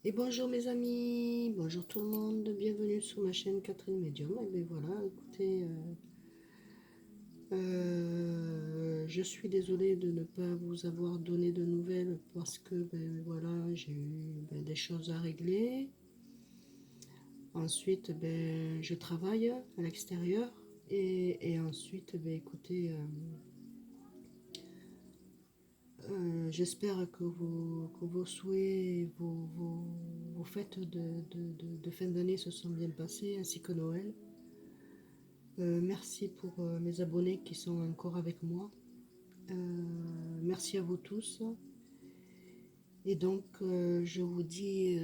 Et bonjour mes amis, bonjour tout le monde, bienvenue sur ma chaîne Catherine Medium. Et bien voilà, écoutez, je suis désolée de ne pas vous avoir donné de nouvelles parce que ben voilà, j'ai eu des choses à régler. Ensuite, ben, je travaille à l'extérieur et ensuite, ben, écoutez, j'espère que vos souhaits, vos fêtes de fin d'année se sont bien passées, ainsi que Noël. Merci pour mes abonnés qui sont encore avec moi. Merci à vous tous. Et donc, je vous dis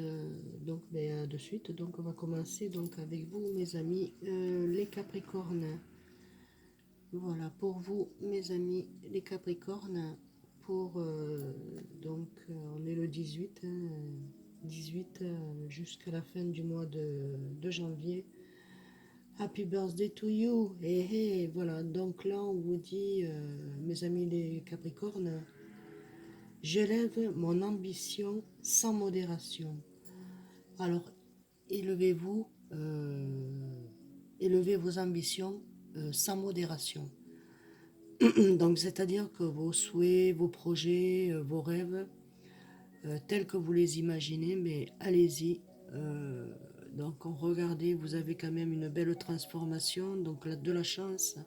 donc, ben, de suite. Donc, on va commencer donc, avec vous, mes amis, les Capricornes. Voilà, pour vous, mes amis, les Capricornes, pour on est le 18, 18 jusqu'à la fin du mois de janvier. Happy birthday to you! Et voilà, donc là on vous dit, mes amis les Capricornes, j'élève mon ambition sans modération. Alors, élevez-vous, élevez vos ambitions sans modération. Donc, c'est-à-dire que vos souhaits, vos projets, vos rêves, tels que vous les imaginez, mais allez-y. Euh, donc, regardez, vous avez quand même une belle transformation, donc de la chance.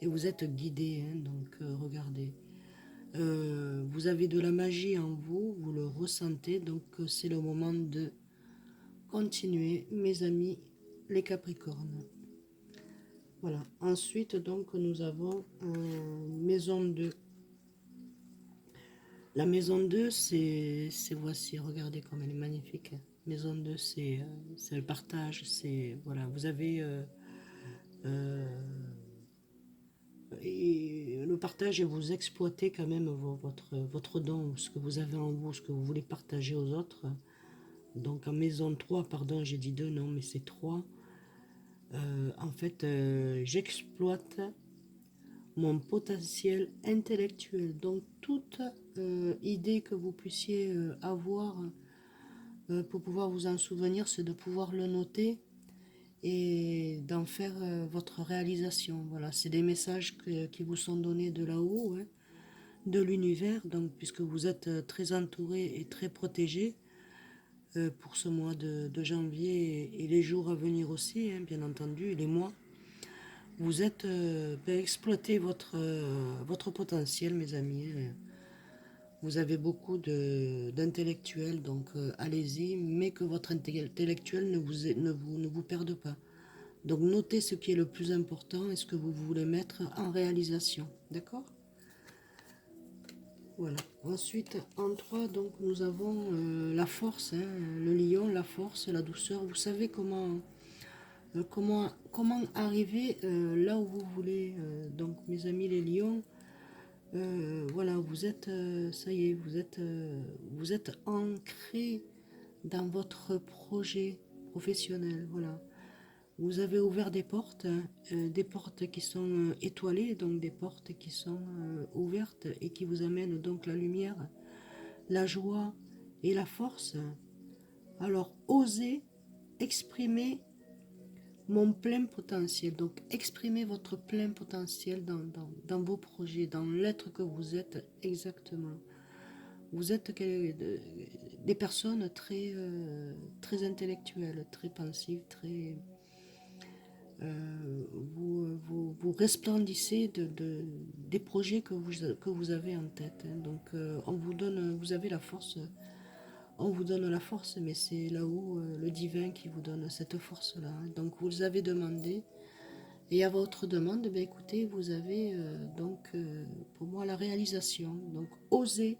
Et vous êtes guidé, hein, donc regardez. Vous avez de la magie en vous, vous le ressentez, donc c'est le moment de continuer, mes amis, les Capricornes. Voilà. Ensuite, donc, nous avons maison 2. La maison 2, voici, regardez comme elle est magnifique. Maison 2, c'est le partage, c'est, voilà, vous avez euh, et le partage et vous exploitez quand même votre don, ce que vous avez en vous, ce que vous voulez partager aux autres. Donc en maison 3, pardon, j'ai dit 2, non, mais c'est 3. En fait, j'exploite mon potentiel intellectuel. Donc toute idée que vous puissiez avoir pour pouvoir vous en souvenir, c'est de pouvoir le noter et d'en faire votre réalisation. Voilà, c'est des messages qui vous sont donnés de là-haut, hein, de l'univers, donc puisque vous êtes très entouré et très protégé pour ce mois de janvier et les jours à venir aussi, hein, bien entendu, et les mois. Vous êtes exploitez votre potentiel, mes amis, hein. Vous avez beaucoup d'intellectuels, donc allez-y, mais que votre intellectuel ne vous perde pas. Donc notez ce qui est le plus important et ce que vous voulez mettre en réalisation. D'accord? Voilà. Ensuite, en 3, donc, nous avons la force, hein, le lion, la force, la douceur. Vous savez comment arriver là où vous voulez. Donc, mes amis les lions, voilà, vous êtes, ça y est, vous êtes ancré dans votre projet professionnel. Voilà. Vous avez ouvert des portes qui sont étoilées, donc des portes qui sont ouvertes et qui vous amènent donc la lumière, la joie et la force. Alors, osez exprimer mon plein potentiel. Donc, exprimez votre plein potentiel dans vos projets, dans l'être que vous êtes exactement. Vous êtes des personnes très intellectuelles, très pensives, très vous resplendissez des projets que vous avez en tête, hein. Donc on vous donne, vous avez la force, on vous donne la force, mais c'est là-haut le divin qui vous donne cette force-là, hein. Donc vous avez demandé, et à votre demande, ben, écoutez, vous avez pour moi la réalisation. Donc osez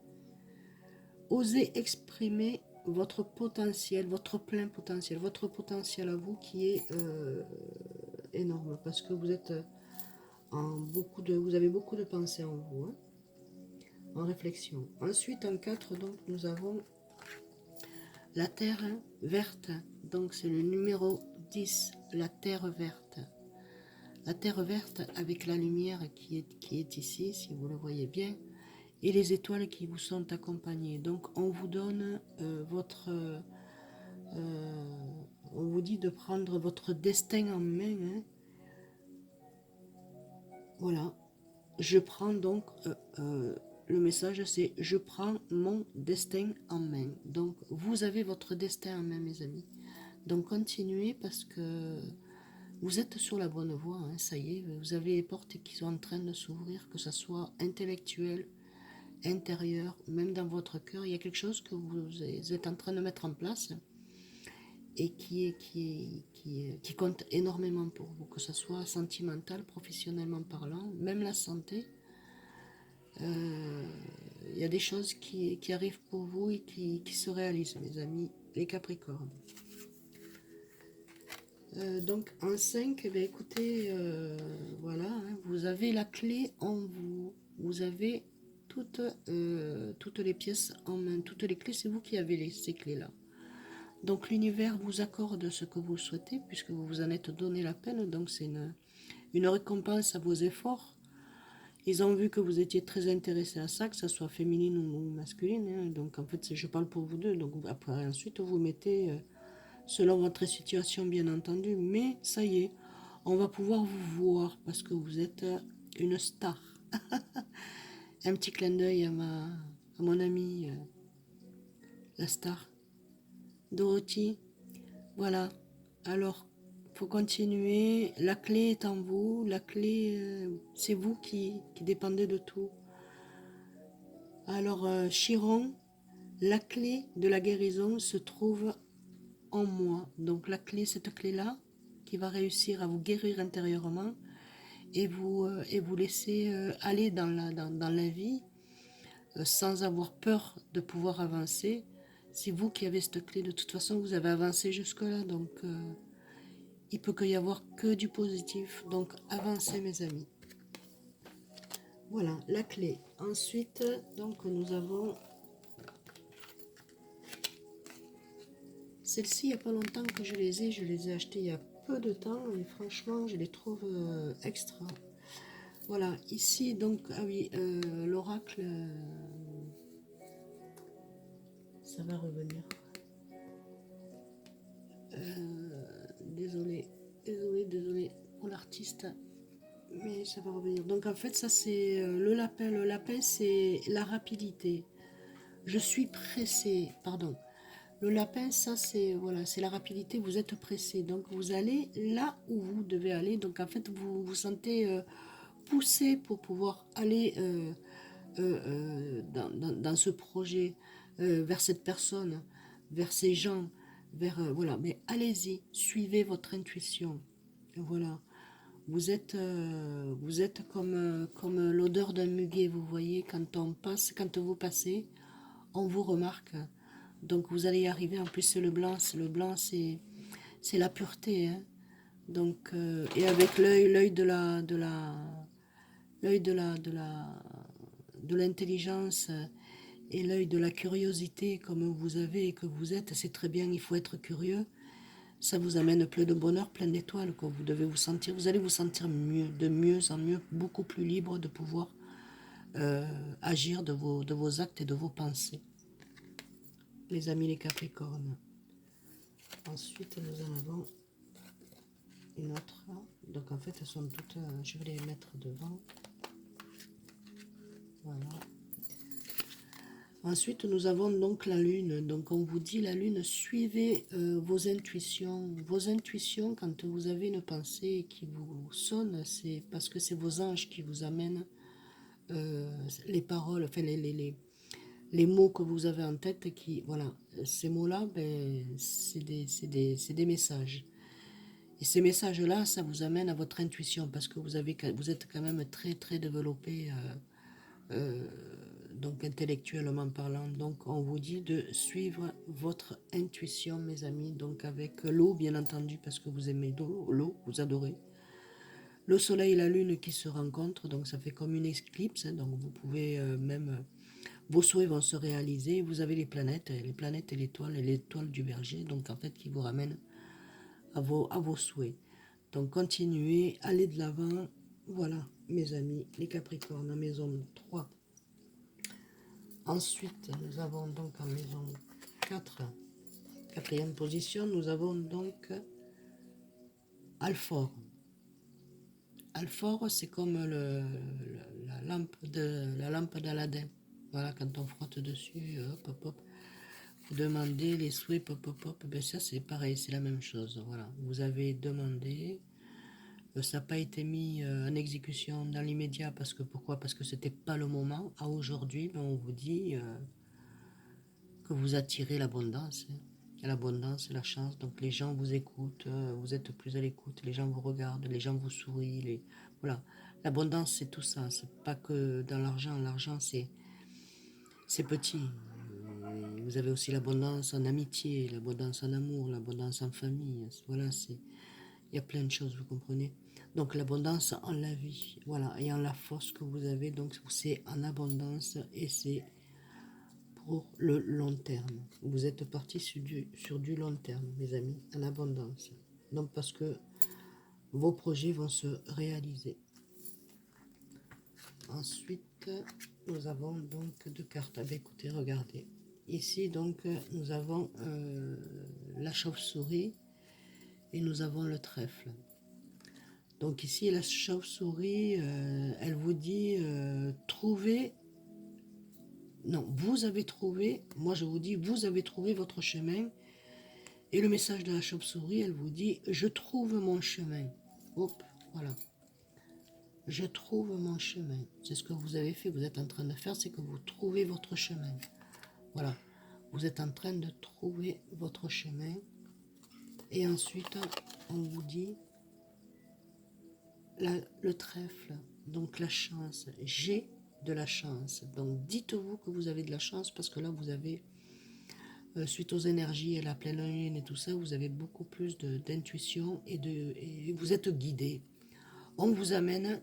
exprimer votre potentiel, votre potentiel à vous qui est énorme, parce que vous êtes vous avez beaucoup de pensées en vous, hein, en réflexion. Ensuite, en 4, donc, nous avons la terre verte. Donc, c'est le numéro 10, la terre verte. La terre verte avec la lumière qui est ici, si vous le voyez bien, et les étoiles qui vous sont accompagnées. Donc, on vous donne On vous dit de prendre votre destin en main. Hein. Voilà. Je prends donc, le message c'est je prends mon destin en main. Donc vous avez votre destin en main, mes amis. Donc continuez parce que vous êtes sur la bonne voie. Hein, ça y est, vous avez les portes qui sont en train de s'ouvrir, que ce soit intellectuel, intérieur, même dans votre cœur. Il y a quelque chose que vous êtes en train de mettre en place et qui compte énormément pour vous, que ce soit sentimental, professionnellement parlant, même la santé. Il y a des choses qui arrivent pour vous et qui se réalisent, mes amis, les Capricornes. Donc en 5, eh bien, écoutez, voilà, hein, vous avez la clé en vous. Vous avez toutes les pièces en main, toutes les clés, c'est vous qui avez ces clés-là. Donc l'univers vous accorde ce que vous souhaitez, puisque vous vous en êtes donné la peine, donc c'est une récompense à vos efforts. Ils ont vu que vous étiez très intéressé à ça, que ce soit féminine ou masculine, hein, donc en fait je parle pour vous deux, donc après ensuite vous mettez selon votre situation bien entendu, mais ça y est, on va pouvoir vous voir parce que vous êtes une star. Un petit clin d'œil à mon amie, la star, Dorothy. Voilà, alors, faut continuer, la clé est en vous, la clé, c'est vous qui dépendez de tout. Alors, Chiron, la clé de la guérison se trouve en moi. Donc la clé, cette clé-là, qui va réussir à vous guérir intérieurement et vous laisser aller dans la vie sans avoir peur de pouvoir avancer. C'est vous qui avez cette clé. De toute façon, vous avez avancé jusque-là, donc il peut y avoir que du positif. Donc avancez, mes amis. Voilà, la clé. Ensuite, donc nous avons celle-ci, il n'y a pas longtemps que je les ai achetées il y a peu de temps et franchement, je les trouve extra. Voilà, ici, donc, ah oui, l'oracle, ça va revenir. Désolé pour l'artiste, mais ça va revenir. Donc en fait, ça c'est le lapin. Le lapin, c'est la rapidité. Je suis pressé, pardon. Le lapin, ça c'est voilà, c'est la rapidité. Vous êtes pressé, donc vous allez là où vous devez aller. Donc en fait, vous vous sentez poussé pour pouvoir aller dans ce projet, vers cette personne, vers ces gens, vers voilà. Mais allez-y, suivez votre intuition. Voilà. Vous êtes comme l'odeur d'un muguet, vous voyez, quand on passe, quand vous passez, on vous remarque. Donc vous allez y arriver. En plus, c'est le blanc. Le blanc, c'est la pureté. Hein. Donc, et avec l'œil de l'intelligence et l'œil de la curiosité, comme vous avez et que vous êtes, c'est très bien. Il faut être curieux. Ça vous amène plein de bonheur, plein d'étoiles. Vous devez vous sentir, vous allez vous sentir mieux, de mieux en mieux, beaucoup plus libre de pouvoir agir de vos actes et de vos pensées. Les amis les Capricornes. Ensuite, nous en avons une autre. Donc en fait, elles sont toutes, je vais les mettre devant. Voilà. Ensuite, nous avons donc la lune. Donc on vous dit la lune, suivez vos intuitions. Vos intuitions, quand vous avez une pensée qui vous sonne, c'est parce que c'est vos anges qui vous amènent les paroles, enfin les mots que vous avez en tête. Qui, voilà, ces mots-là, ben, c'est des messages. Et ces messages-là, ça vous amène à votre intuition parce que vous êtes quand même très très développé. Donc intellectuellement parlant, donc on vous dit de suivre votre intuition, mes amis, donc avec l'eau, bien entendu, parce que vous aimez l'eau, vous adorez. Le soleil et la lune qui se rencontrent, donc ça fait comme une éclipse, hein, donc vous pouvez même, vos souhaits vont se réaliser, vous avez les planètes et l'étoile du Berger, donc en fait qui vous ramènent à vos souhaits. Donc continuez, allez de l'avant, voilà, mes amis, les Capricornes, la maison 3. Ensuite, nous avons donc en maison 4 Quatrième position, nous avons donc Alfort. Alfort, c'est comme la lampe d'Aladin. Voilà, quand on frotte dessus, hop, hop, hop, vous demandez les souhaits, hop, hop, hop, ben ça c'est pareil, c'est la même chose. Voilà, vous avez demandé, ça n'a pas été mis en exécution dans l'immédiat, parce que pourquoi? Parce que c'était pas le moment. À aujourd'hui, ben, on vous dit que vous attirez l'abondance. Hein. L'abondance, la chance, donc les gens vous écoutent, vous êtes plus à l'écoute, les gens vous regardent, les gens vous sourient, voilà. L'abondance c'est tout ça, c'est pas que dans l'argent, l'argent c'est petit. Vous avez aussi l'abondance en amitié, l'abondance en amour, l'abondance en famille, voilà, il y a plein de choses, vous comprenez. Donc l'abondance en la vie, voilà, et en la force que vous avez, donc c'est en abondance et c'est pour le long terme. Vous êtes parti sur du long terme, mes amis, en abondance. Donc parce que vos projets vont se réaliser. Ensuite, nous avons donc deux cartes. Ah ben, écoutez, regardez. Ici, donc, nous avons la chauve-souris et nous avons le trèfle. Donc ici, la chauve-souris, elle vous dit trouver. Non, vous avez trouvé, moi je vous dis, vous avez trouvé votre chemin. Et le message de la chauve-souris, elle vous dit, je trouve mon chemin. Hop, voilà. Je trouve mon chemin. C'est ce que vous avez fait, vous êtes en train de faire, c'est que vous trouvez votre chemin. Voilà. Vous êtes en train de trouver votre chemin. Et ensuite, on vous dit le trèfle, donc la chance. J'ai de la chance. Donc dites-vous que vous avez de la chance parce que là, vous avez, suite aux énergies et la pleine lune et tout ça, vous avez beaucoup plus d'intuition et vous êtes guidé. On vous amène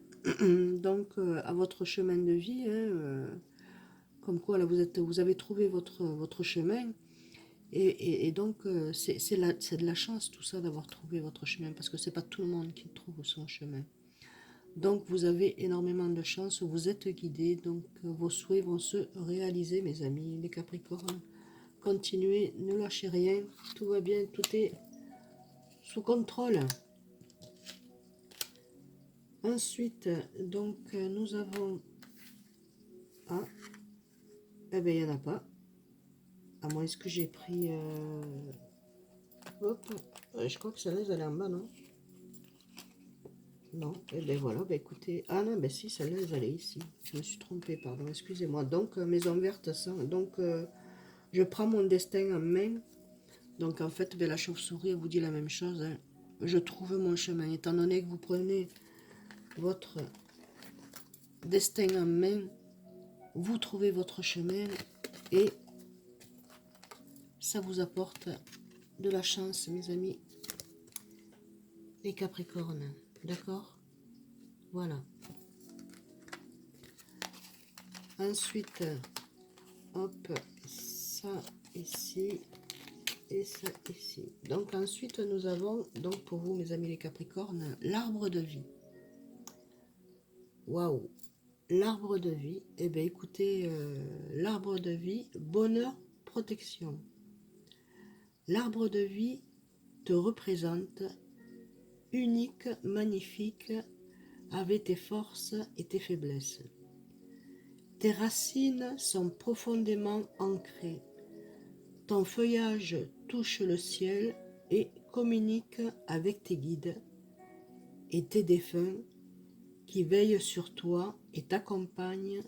donc à votre chemin de vie, hein, comme quoi là vous avez trouvé votre chemin et donc c'est de la chance tout ça d'avoir trouvé votre chemin parce que c'est pas tout le monde qui trouve son chemin. Donc vous avez énormément de chance, vous êtes guidés, donc vos souhaits vont se réaliser mes amis, les Capricornes. Continuez, ne lâchez rien, tout va bien, tout est sous contrôle. Ensuite, donc nous avons... Ah, eh bien il n'y en a pas. À moins que j'ai pris... Hop, je crois que celle-là, elle est en bas, non? Non, et bien voilà, ben écoutez... Ah non, ben si, celle-là, elle est ici. Je me suis trompée, pardon, excusez-moi. Donc, maison verte, ça. Donc, je prends mon destin en main. Donc, en fait, ben, la chauve-souris, elle vous dit la même chose. Hein. Je trouve mon chemin. Étant donné que vous prenez votre destin en main, vous trouvez votre chemin et ça vous apporte de la chance, mes amis, les Capricornes. D'accord? Voilà. Ensuite, hop, ça ici et ça ici. Donc ensuite, nous avons, donc pour vous, mes amis les Capricornes, l'arbre de vie. Waouh! L'arbre de vie. Eh bien, écoutez, l'arbre de vie, bonheur, protection. L'arbre de vie te représente unique, magnifique, avec tes forces et tes faiblesses. Tes racines sont profondément ancrées. Ton feuillage touche le ciel et communique avec tes guides et tes défunts qui veillent sur toi et t'accompagnent,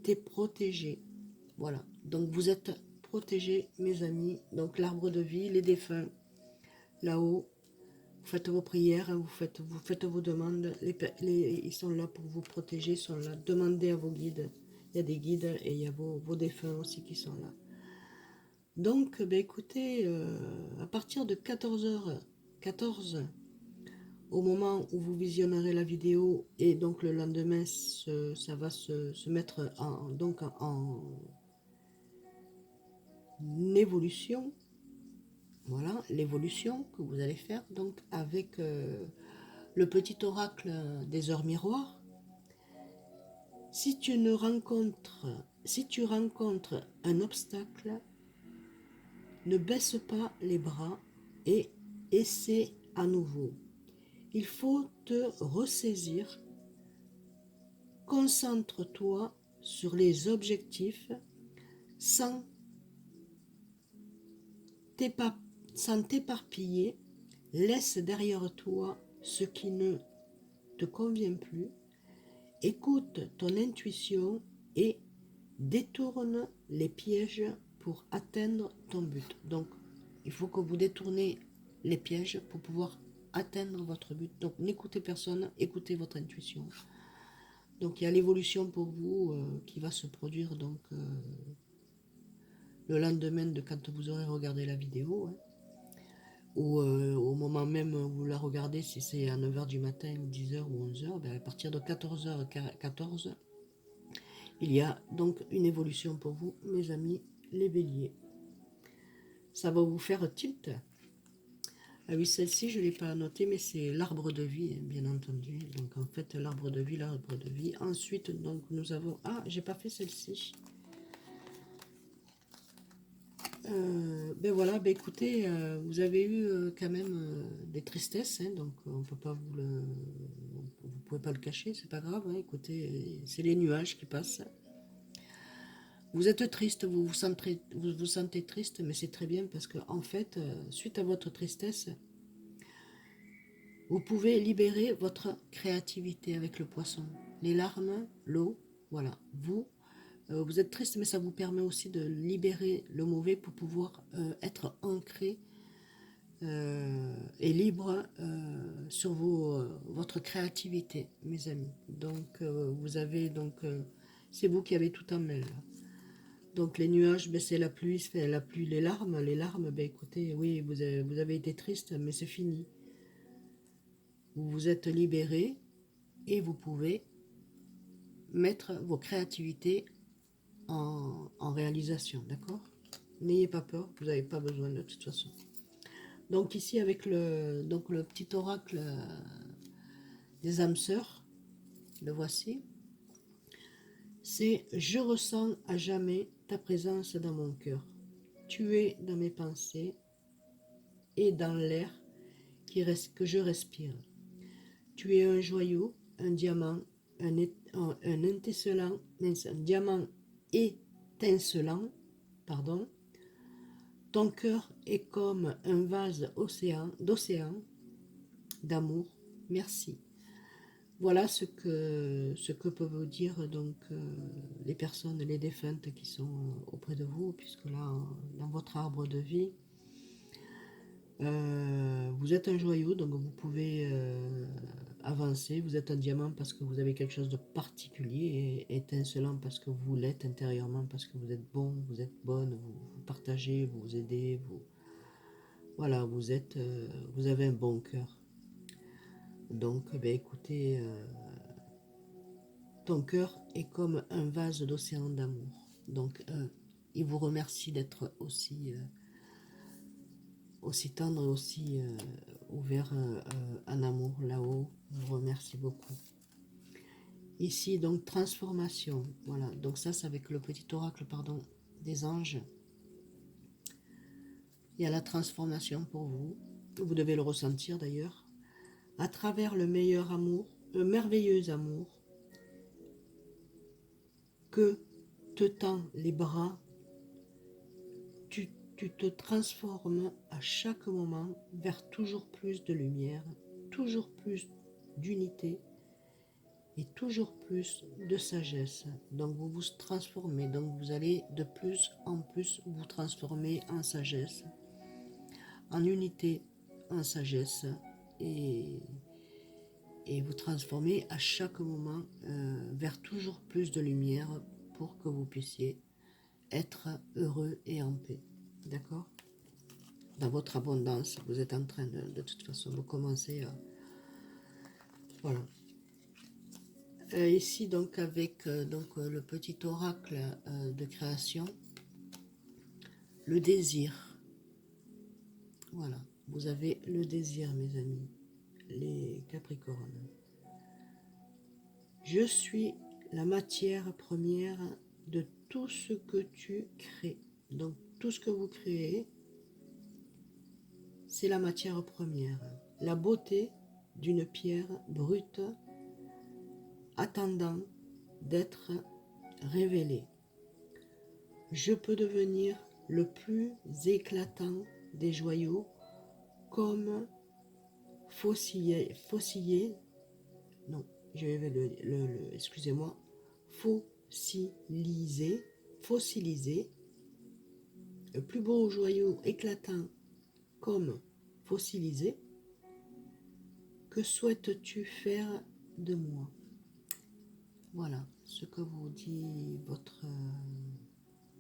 t'es protégé. Voilà, donc vous êtes protégés, mes amis. Donc l'arbre de vie, les défunts, là-haut, vous faites vos prières, vous faites vos demandes, ils sont là pour vous protéger, ils sont là. Demandez à vos guides, il y a des guides et il y a vos défunts aussi qui sont là. Donc, ben écoutez, à partir de 14h14, au moment où vous visionnerez la vidéo, et donc le lendemain, ça va se mettre en évolution. Voilà, l'évolution que vous allez faire, donc avec le petit oracle des heures miroirs. Si tu rencontres un obstacle, Ne baisse pas les bras et essaie à nouveau. Il faut te ressaisir. Concentre-toi sur les objectifs sans t'éparpiller. Laisse derrière toi ce qui ne te convient plus. Écoute ton intuition et détourne les pièges pour atteindre ton but. Donc, il faut que vous détournez les pièges pour pouvoir atteindre votre but. Donc, n'écoutez personne, écoutez votre intuition. Donc, il y a l'évolution pour vous qui va se produire donc le lendemain de quand vous aurez regardé la vidéo. Hein, ou au moment même où vous la regardez, si c'est à 9 h du matin, 10 h ou 11 h, ben à partir de 14 h 14, il y a donc une évolution pour vous, mes amis, les béliers. Ça va vous faire tilt. Ah oui, celle-ci, je ne l'ai pas notée, mais c'est l'arbre de vie, bien entendu. Donc, en fait, l'arbre de vie, l'arbre de vie. Ensuite, donc, nous avons... Ah, j'ai pas fait celle-ci. Ben voilà, ben écoutez, vous avez eu quand même des tristesses, hein, donc on peut pas vous pouvez pas le cacher, c'est pas grave, hein, écoutez, c'est les nuages qui passent. Vous êtes triste, vous sentez triste, mais c'est très bien parce que en fait, suite à votre tristesse, vous pouvez libérer votre créativité avec le poisson. Les larmes, l'eau, voilà. Vous êtes triste, mais ça vous permet aussi de libérer le mauvais pour pouvoir être ancré et libre sur votre créativité, mes amis. Donc, vous avez c'est vous qui avez tout en main. Là. Donc les nuages, ben, c'est la pluie, les larmes. Les larmes, ben, écoutez, oui, vous avez été triste, mais c'est fini. Vous vous êtes libéré et vous pouvez mettre vos créativités en réalisation, d'accord? N'ayez pas peur, vous n'avez pas besoin de toute façon. Donc ici avec le petit oracle des âmes sœurs, le voici. C'est « Je ressens à jamais ta présence dans mon cœur. Tu es dans mes pensées et dans l'air que je respire. Tu es un joyau, un diamant, un étincelant, un diamant étincelant, pardon. Ton cœur est comme un vase d'océan, d'amour. Merci. » Voilà ce que peuvent vous dire donc les personnes, les défuntes qui sont auprès de vous, puisque là, dans votre arbre de vie, vous êtes un joyau, donc vous pouvez avancer. Vous êtes un diamant parce que vous avez quelque chose de particulier, et étincelant parce que vous l'êtes intérieurement, parce que vous êtes bon, vous êtes bonne, vous partagez, vous vous aidez, voilà, vous avez un bon cœur. Donc, ben, écoutez, ton cœur est comme un vase d'océan d'amour. Donc, il vous remercie d'être aussi tendre et aussi ouvert en amour là-haut. Il vous remercie beaucoup. Ici, donc, transformation. Voilà, donc ça, c'est avec le petit oracle, pardon, des anges. Il y a la transformation pour vous. Vous devez le ressentir d'ailleurs. À travers le meilleur amour, le merveilleux amour que te tend les bras, tu te transformes à chaque moment vers toujours plus de lumière, toujours plus d'unité et toujours plus de sagesse. Donc vous vous transformez, donc vous allez de plus en plus vous transformer en sagesse, en unité, en sagesse et vous transformer à chaque moment vers toujours plus de lumière pour que vous puissiez être heureux et en paix. D'accord? Dans votre abondance, vous êtes en train de toute façon, vous commencez à... Voilà. Ici, donc, avec le petit oracle de création, le désir. Voilà. Vous avez le désir, mes amis, les Capricornes. Je suis la matière première de tout ce que tu crées. Donc, tout ce que vous créez, c'est la matière première, la beauté d'une pierre brute attendant d'être révélée. Je peux devenir le plus éclatant des joyaux comme non, je vais excusez-moi, fossilisé, le plus beau joyau éclatant comme fossilisé. Que souhaites-tu faire de moi? Voilà ce que vous dit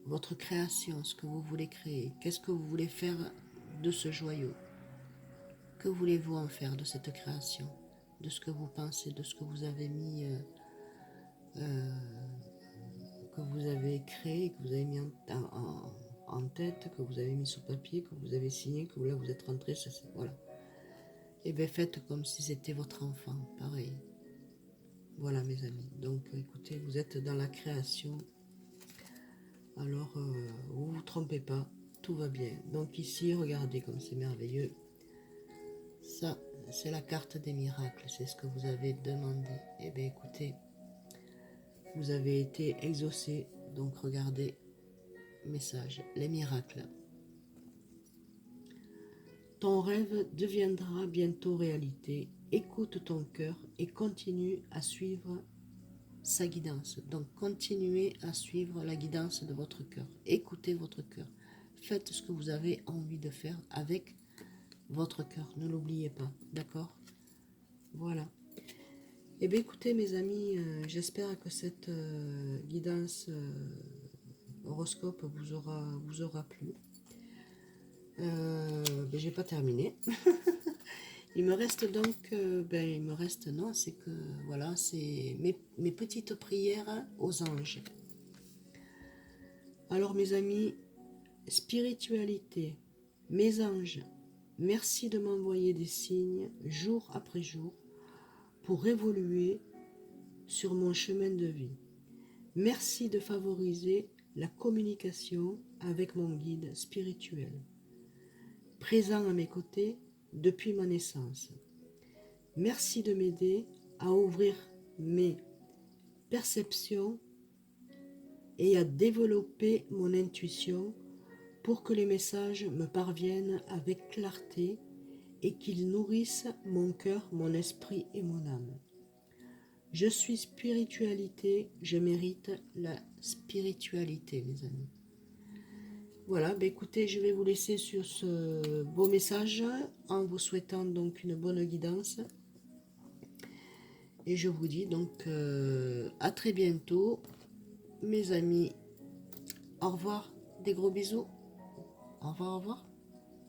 votre création, ce que vous voulez créer. Qu'est-ce que vous voulez faire de ce joyau? Que voulez-vous en faire de cette création? De ce que vous pensez, de ce que vous avez mis, que vous avez créé, que vous avez mis en tête, que vous avez mis sur papier, que vous avez signé, que là vous êtes rentré, voilà. Et bien faites comme si c'était votre enfant, pareil. Voilà mes amis, donc écoutez, vous êtes dans la création, alors vous vous trompez pas, tout va bien. Donc ici, regardez comme c'est merveilleux, ça c'est la carte des miracles, c'est ce que vous avez demandé. Et bien écoutez, vous avez été exaucé, donc regardez, message, les miracles. Ton rêve deviendra bientôt réalité, écoute ton cœur et continue à suivre sa guidance. Donc continuez à suivre la guidance de votre cœur. Écoutez votre cœur. Faites ce que vous avez envie de faire avec votre cœur. Ne l'oubliez pas. D'accord? Voilà. Eh bien écoutez mes amis, j'espère que cette guidance horoscope vous aura plu. J'ai pas terminé. Il me reste donc, non, c'est que, voilà, c'est mes petites prières aux anges. Alors mes amis, spiritualité, mes anges, merci de m'envoyer des signes jour après jour pour évoluer sur mon chemin de vie. Merci de favoriser la communication avec mon guide spirituel, présent à mes côtés depuis ma naissance. Merci de m'aider à ouvrir mes perceptions et à développer mon intuition pour que les messages me parviennent avec clarté et qu'ils nourrissent mon cœur, mon esprit et mon âme. Je suis spiritualité, je mérite la spiritualité, mes amis. Voilà, écoutez, je vais vous laisser sur ce beau message en vous souhaitant donc une bonne guidance. Et je vous dis donc à très bientôt, mes amis. Au revoir, des gros bisous. Au revoir, au revoir.